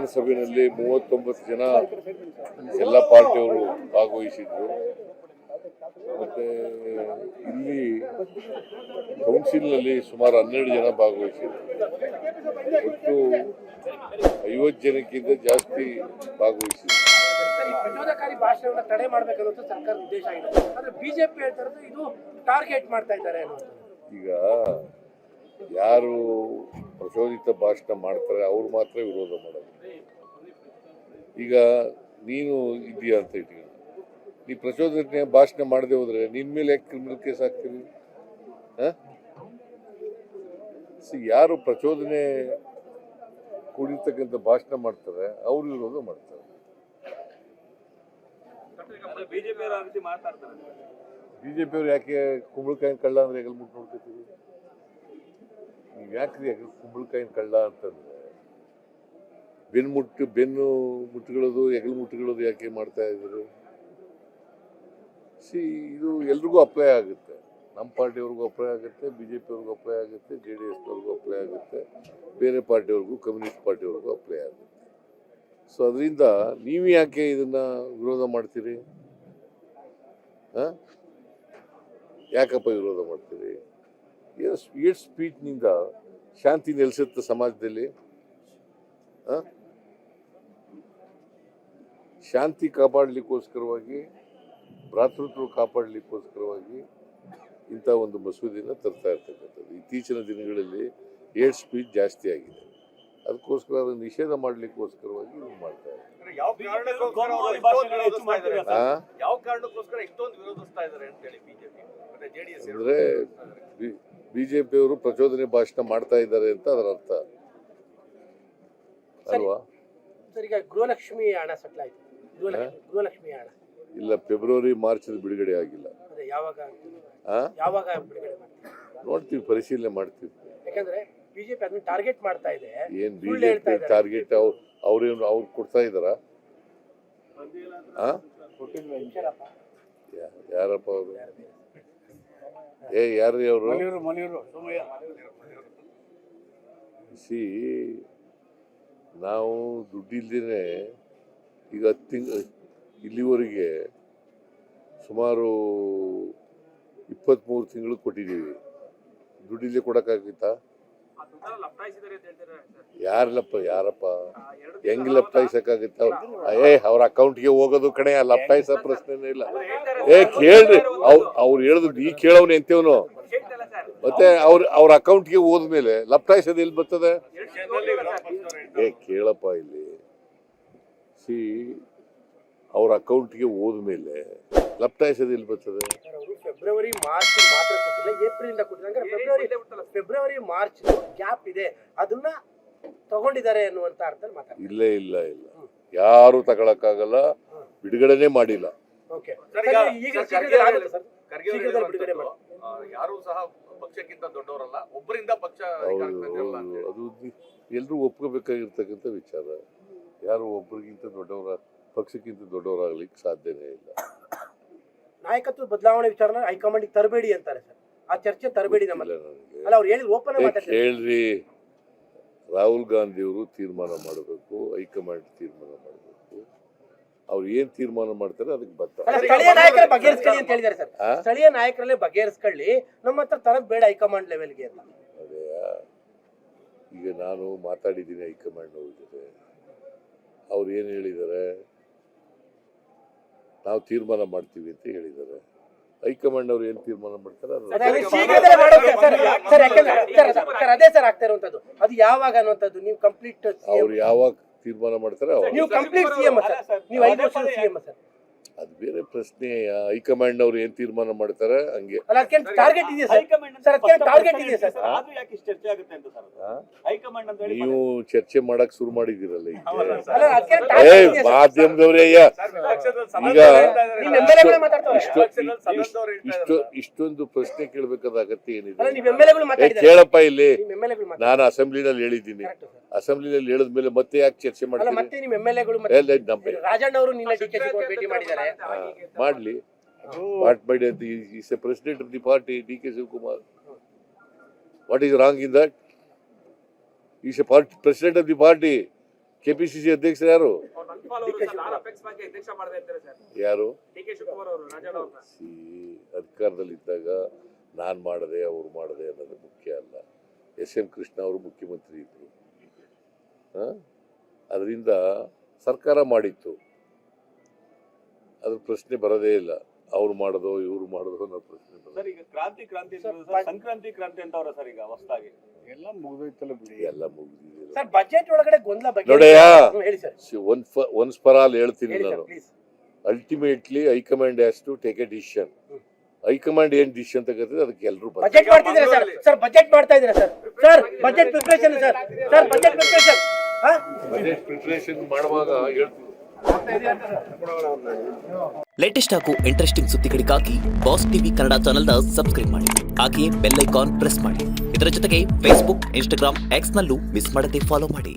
ವಿಧಾನಸಭೆಯಲ್ಲಿ 39 ಜನ ಎಲ್ಲ ಪಾರ್ಟಿಯವರು ಭಾಗವಹಿಸಿದ್ರು. ಮತ್ತೆ ಇಲ್ಲಿ ಕೌನ್ಸಿಲ್ನಲ್ಲಿ ಸುಮಾರು 12 ಜನ ಭಾಗವಹಿಸಿದ್ರು. ಒಟ್ಟು 50 ಜನಕ್ಕಿಂತ ಜಾಸ್ತಿ ಭಾಗವಹಿಸಿದ್ರು. ಪ್ರಚೋದಕಾರಿ ಭಾಷಣವನ್ನು ತಡೆ ಮಾಡಬೇಕನ್ನೋದು ಸರ್ಕಾರ ಉದ್ದೇಶ ಆಗಿದೆ. ಆದ್ರೆ ಬಿಜೆಪಿ ಹೇಳ್ತಾ ಇರೋದು ಇದು ಟಾರ್ಗೆಟ್ ಮಾಡ್ತಾ ಇದ್ದಾರೆ ಅನ್ನೋದು. ಈಗ ಯಾರು ಪ್ರಚೋದಿತ ಭಾಷಣ ಮಾಡ್ತಾರೆ ಅವ್ರು ಮಾತ್ರ ವಿರೋಧ ಮಾಡೋದು. ಈಗ ನೀನು ಇದೆಯಾ ಅಂತ ಇಟ್ಕೊಂಡು ನೀ ಪ್ರಚೋದನೆ ಭಾಷಣ ಮಾಡದೆ ಹೋದ್ರೆ ನಿನ್ ಮೇಲೆ ಯಾಕೆ ಕ್ರಿಮಿನಲ್ ಕೇಸ್ ಹಾಕ್ತೀವಿ? ಯಾರು ಪ್ರಚೋದನೆ ಕೂಡಿರ್ತಕ್ಕಂಥ ಭಾಷಣ ಮಾಡ್ತಾರೆ ಅವ್ರು ವಿರೋಧ ಮಾಡ್ತಾರೆ. ಬಿಜೆಪಿಯವ್ರು ಯಾಕೆ ಕುಂಬಳಕಾಯಿನ ಕಳ್ಳ ಅಂದ್ರೆ ಹೆಗಲ್ ಮುಟ್ಟು ನೋಡ್ಕೊತೀವಿ? ನೀವು ಯಾಕ್ರಿ ಕುಂಬಳಕಾಯಿನ ಕಳ್ಳ ಅಂತಂದ್ರೆ ಬೆನ್ನು ಮುಟ್ಟುಗಳದು ಹೆಗಲು ಮುಟ್ಟುಗಳದು ಯಾಕೆ ಮಾಡ್ತಾ ಇದ್ರು? ಇದು ಎಲ್ರಿಗೂ ಅಪ್ಲೈ ಆಗುತ್ತೆ. ನಮ್ಮ ಪಾರ್ಟಿಯವ್ರಿಗೂ ಅಪ್ಲೈ ಆಗುತ್ತೆ, ಬಿಜೆಪಿಯವ್ರಿಗೂ ಅಪ್ಲೈ ಆಗುತ್ತೆ, JDSನವ್ರಿಗೂ ಅಪ್ಲೈ ಆಗುತ್ತೆ, ಬೇರೆ ಪಾರ್ಟಿಯವ್ರಿಗೂ ಕಮ್ಯುನಿಸ್ಟ್ ಪಾರ್ಟಿಯವ್ರಿಗೂ ಅಪ್ಲೈ ಆಗುತ್ತೆ. ಸೊ ಅದರಿಂದ ನೀವು ಯಾಕೆ ಇದನ್ನ ವಿರೋಧ ಮಾಡ್ತೀರಿ? ಯಾಕಪ್ಪ ವಿರೋಧ ಮಾಡ್ತೀರಿ? ಏಟ್ ಸ್ಪೀಚ್ನಿಂದ ಶಾಂತಿ ನೆಲೆಸುತ್ತೆ ಸಮಾಜದಲ್ಲಿ? ಶಾಂತಿ ಕಾಪಾಡಲಿಕ್ಕೋಸ್ಕರವಾಗಿ, ಭ್ರಾತೃತ್ವ ಕಾಪಾಡಲಿಕ್ಕೋಸ್ಕರವಾಗಿ ಇಂಥ ಒಂದು ಮಸೂದೆಯನ್ನು ತರ್ತಾ ಇರ್ತಕ್ಕಂಥದ್ದು. ಇತ್ತೀಚಿನ ದಿನಗಳಲ್ಲಿ ಏಟ್ ಸ್ಪೀಚ್ ಜಾಸ್ತಿ ಆಗಿದೆ. ಅದಕ್ಕೋಸ್ಕರ ಅದನ್ನು ನಿಷೇಧ ಮಾಡಲಿಕ್ಕೋಸ್ಕರವಾಗಿ ಇದು ಮಾಡ್ತಾ ಇದ್ದಾರೆ. ಅಂದ್ರೆ ಬಿಜೆಪಿಯವರು ಪ್ರಚೋದನೆ ಭಾಷಣ ಮಾಡ್ತಾ ಇದ್ದಾರೆ ಅಂತ ಅದರ ಅರ್ಥ ಅಲ್ವಾ? ಈಗ ಗೃಹಲಕ್ಷ್ಮಿ ಹಣ ಸೆಟ್ಲ್ ಆಯ್ತು. ಗೃಹಲಕ್ಷ್ಮಿ ಹಣ ಇಲ್ಲ, ಫೆಬ್ರವರಿ ಮಾರ್ಚ್ ಬಿಡುಗಡೆ ಆಗಿಲ್ಲ. ಯಾವಾಗ ಬಿಡುಗಡೆ ಮಾಡ್ತೀವಿ? ನೋಡ್ತೀವಿ, ಪರಿಶೀಲನೆ ಮಾಡ್ತೀವಿ. ಯಾಕಂದ್ರೆ ಬಿಜೆಪಿ ಅದನ್ನ ಟಾರ್ಗೆಟ್ ಮಾಡ್ತಾ ಇದೆ. ಏನ್ ಬಿಜೆಪಿ ಟಾರ್ಗೆಟ್? ಅವ್ರು ಕೊಡ್ತಾ ಇದಾರ? ಯಾರಪ್ಪ ಅವರು? ಯಾರು ಅವರು? ನಾವು ದುಡ್ಡಿಲ್ದೇನೆ ಈಗ 10 ತಿಂಗಳು ಇಲ್ಲಿವರೆಗೆ ಸುಮಾರು 23 ತಿಂಗಳು ಕೊಟ್ಟಿದ್ದೀವಿ. ದುಡ್ಡಿಲ್ಲದೆ ಕೊಡಕ್ಕಾಗಿತ್ತಾ? ಯಾರಪ್ಪ ಹೆಂಗ್ ಲಪ್ಟಾಯಿಸಕ್ಕಾಗತ್ತ? ಅವ್ರ ಅಕೌಂಟ್ಗೆ ಹೋಗೋದು ಕಣೆ, ಲಪ್ಟಾಯಿಸೋ ಪ್ರಶ್ನೆನೇ ಇಲ್ಲ. ಕೇಳ್ರಿ, ಅವ್ರು ಹೇಳಿದ್ರು ನೀ ಕೇಳವ್ನೆ ಅಂತೇವನು. ಮತ್ತೆ ಅವ್ರ ಅಕೌಂಟ್ಗೆ ಹೋದ್ಮೇಲೆ ಲಪ್ಟಾಯಿಸೋದು ಎಲ್ಲಿ ಬರ್ತದೆ? ಕೇಳಪ್ಪ ಇಲ್ಲಿ, ಅವ್ರ ಅಕೌಂಟ್ಗೆ ಹೋದ್ಮೇಲೆ ಲಪ್ಟಾಯಿಸೋದು ಎಲ್ಲಿ ಬರ್ತದೆ? ಫೆಬ್ರವರಿ ಮಾರ್ಚ್ ಮಾತ್ರ ಕೊಟ್ಟಿಲ್ಲ, ಏಪ್ರಿಲ್ ಇಂದ ಕೊಟ್ಟಿಲ್ಲ. ಫೆಬ್ರವರಿ ಮಾರ್ಚ್ ಗ್ಯಾಪ್ ಇದೆ, ಅದನ್ನ ತಗೊಂಡಿದ್ದಾರೆ ಅನ್ನುವಂತ ಅರ್ಥದಲ್ಲಿ ಮಾತಾಡ್ತಾರೆ. ಇಲ್ಲ ಯಾರು ತಗೊಳಕ್ಕಾಗಲ್ಲ, ಬಿಡುಗಡೆನೆ ಮಾಡಿಲ್ಲ. ಯಾರು ಸಹ ಪಕ್ಷಕ್ಕಿಂತ ದೊಡ್ಡವರಲ್ಲ, ಒಬ್ಬರಿಂದ ಪಕ್ಷ ಅದು ಎಲ್ರೂ ಒಪ್ಕೋಬೇಕಾಗಿರ್ತಕ್ಕಂಥ ವಿಚಾರ. ಯಾರು ಒಬ್ಬರಿಗಿಂತ ದೊಡ್ಡವರ, ಪಕ್ಷಕ್ಕಿಂತ ದೊಡ್ಡವರಾಗ್ಲಿಕ್ಕೆ ಸಾಧ್ಯನೇ ಇಲ್ಲ. ನಾಯಕತ್ವ ಬದಲಾವಣೆ ವಿಚಾರನ ಹೈಕಮಾಂಡ್ ತರಬೇಡಿ ಅಂತಾರೆ ಸರ್. ಆ ಚರ್ಚೆ ತರಬೇಡಿ ನಮ್ಮಲ್ಲ. ಅವ್ರು ಹೇಳಿದ್ರು ಓಪನ್ ಆಗಿ ಹೇಳ್ರಿ, ರಾಹುಲ್ ಗಾಂಧಿ ಅವರು ತೀರ್ಮಾನ ಮಾಡಬೇಕು, ಹೈಕಮಾಂಡ್ ತೀರ್ಮಾನ ಮಾಡಬೇಕು. ಅವ್ರು ಏನ್ ತೀರ್ಮಾನ ಮಾಡ್ತಾರೆ ಅದಕ್ಕೆ ಬದ್ಧ. ಸ್ಥಳೀಯ ನಾಯಕರೇ ಬಗೆಹರಿಸ್ಕೊಳ್ಳಿ ಅಂತ ಹೇಳಿದ್ದಾರೆ ಸರ್. ಸ್ಥಳೀಯ ನಾಯಕರಲ್ಲೇ ಬಗೆಹರಿಸ್ಕೊಳ್ಳಿ, ನಮ್ಮ ಹತ್ರ ತರದ್ ಬೇಡ ಹೈಕಮಾಂಡ್ ಲೆವೆಲ್ಗೆ ಅಂತ. ಅದೇ ಈಗ ನಾನು ಮಾತಾಡಿದ್ದೀನಿ ಹೈಕಮಾಂಡ್ ಅವ್ರ ಜೊತೆ. ಅವ್ರು ಏನು ಹೇಳಿದ್ದಾರೆ? ನಾವು ತೀರ್ಮಾನ ಮಾಡ್ತೀವಿ ಅಂತ ಹೇಳಿದ್ದಾರೆ. ಹೈಕಮಾಂಡ್ ಅವ್ರು ಏನ್ ತೀರ್ಮಾನ ಮಾಡ್ತಾರೆ ಅದೇ ಸರ್ ಆಗ್ತಾ ಇರುವಂತದ್ದು. ಅದು ಯಾವಾಗ ಅನ್ನುವಂಥದ್ದು ನೀವು ಕಂಪ್ಲೀಟ್ ಅವ್ರು ಯಾವಾಗ ತೀರ್ಮಾನ ಮಾಡ್ತಾರೆ ನೀವು ಕಂಪ್ಲೀಟ್ ಸಿಎಂ ಸರ್, ನೀವು 5 ವರ್ಷ ಸಿಎಂ ಸರ್. ಅದು ಬೇರೆ ಪ್ರಶ್ನೆ. ಹೈಕಮಾಂಡ್ ಅವ್ರು ಏನ್ ತೀರ್ಮಾನ ಮಾಡ್ತಾರೆ ಹಂಗೆ. ಟಾರ್ಗೆಟ್ ಇದೆಯಾ ಸರ್? ಟಾರ್ಗೆಟ್ ಇದೆಯಾ ಸರ್? ನೀವು ಚರ್ಚೆ ಮಾಡಕ್ ಶುರು ಮಾಡಿದಿರಲ್ಲ ಮಾಧ್ಯಮದವ್ರೆ. ಈಗ ಇಷ್ಟೊಂದು ಪ್ರಶ್ನೆ ಕೇಳಬೇಕಾದ ಅಗತ್ಯ ಏನಿದೆ? ಕೇಳಪ್ಪ ಇಲ್ಲಿ, ನಾನು ಅಸೆಂಬ್ಲಿನಲ್ಲಿ ಹೇಳಿದ್ದೀನಿ. ಅಸೆಂಬ್ಲಿನಲ್ಲಿ ಹೇಳಿದ್ಮೇಲೆ ಮತ್ತೆ ಯಾಕೆ ಚರ್ಚೆ ಮಾಡ್ತೀನಿ? ಮಾಡ್ಲಿ, what my death is A president of the party, DK Shivakumar. What is wrong in that? He is a president of the party. KPCC ಅಧ್ಯಕ್ಷರು ಯಾರು? ಯಾರು? ಅಧಿಕಾರದಲ್ಲಿದ್ದಾಗ ನಾನು ಮಾಡದೆ ಅವ್ರು ಮಾಡದೆ ಅನ್ನೋದು ಮುಖ್ಯ ಅಲ್ಲ. ಎಸ್.ಎಂ. ಕೃಷ್ಣ ಅವರು ಮುಖ್ಯಮಂತ್ರಿ ಇದ್ರು, ಅದರಿಂದ ಸರ್ಕಾರ ಮಾಡಿತ್ತು, ಅದ್ರ ಪ್ರಶ್ನೆ ಬರೋದೇ ಇಲ್ಲ. ಅವ್ರು ಮಾಡೋದು ಇವ್ರು ಮಾಡೋದು ಅನ್ನೋ ಪ್ರಶ್ನೆ ಬರೋದು. ಸರ್ ಈಗ ಕ್ರಾಂತಿ ಸಂಕ್ರಾಂತಿ ಕ್ರಾಂತಿ ಅಂತ ಅವರ ಸರ್ ಈಗ ಹೊಸದಾಗಿ ಎಲ್ಲ ಮುಗಿದೋಯ್ತಲ್ಲ ಬಿಡಿ, ಎಲ್ಲ ಮುಗಿದಿದೆ. ಸರ್ ಬಜೆಟ್ ಒಳಗಡೆ ಗೊಂದಲ ಬಗ್ಗೆ ನೋಡಯ್ಯ, ಹೇಳಿ ಸರ್. ಒನ್ಸ್ ಫಾರ್ ಆಲ್ ಹೇಳ್ತೀನಿ ಹೇಳಿ ನಾನು. Sir please. Ultimately high command has to take a decision. High command ಏನ್ ಡಿಸಿಷನ್ ತಗೋತದೆ ಅದಕ್ಕೆ ಎಲ್ಲರೂ ಬಜೆಟ್ ಮಾಡ್ತಿದ್ದೀರಾ ಸರ್? ಸರ್ ಬಜೆಟ್ ಮಾಡ್ತಾ ಇದ್ದೀರಾ sir? Sir budget preparation sir. Sir budget preparation budget preparation ಮಾಡುವಾಗ ಹೇಳ್ತೀನಿ. ಲೇಟೆಸ್ಟ್ ಹಾಗೂ ಇಂಟ್ರೆಸ್ಟಿಂಗ್ ಸುದ್ದಿಗಳಿಗಾಗಿ ಬಾಸ್ ಟಿವಿ ಕನ್ನಡ ಚಾನೆಲ್ನ ಸಬ್ಸ್ಕ್ರೈಬ್ ಮಾಡಿ. ಹಾಗೆಯೇ ಬೆಲ್ ಐಕಾನ್ ಪ್ರೆಸ್ ಮಾಡಿ. ಇದರ ಜೊತೆಗೆ ಫೇಸ್ಬುಕ್, ಇನ್ಸ್ಟಾಗ್ರಾಮ್, ಎಕ್ಸ್ ನಲ್ಲೂ ಮಿಸ್ ಮಾಡದೆ ಫಾಲೋ ಮಾಡಿ.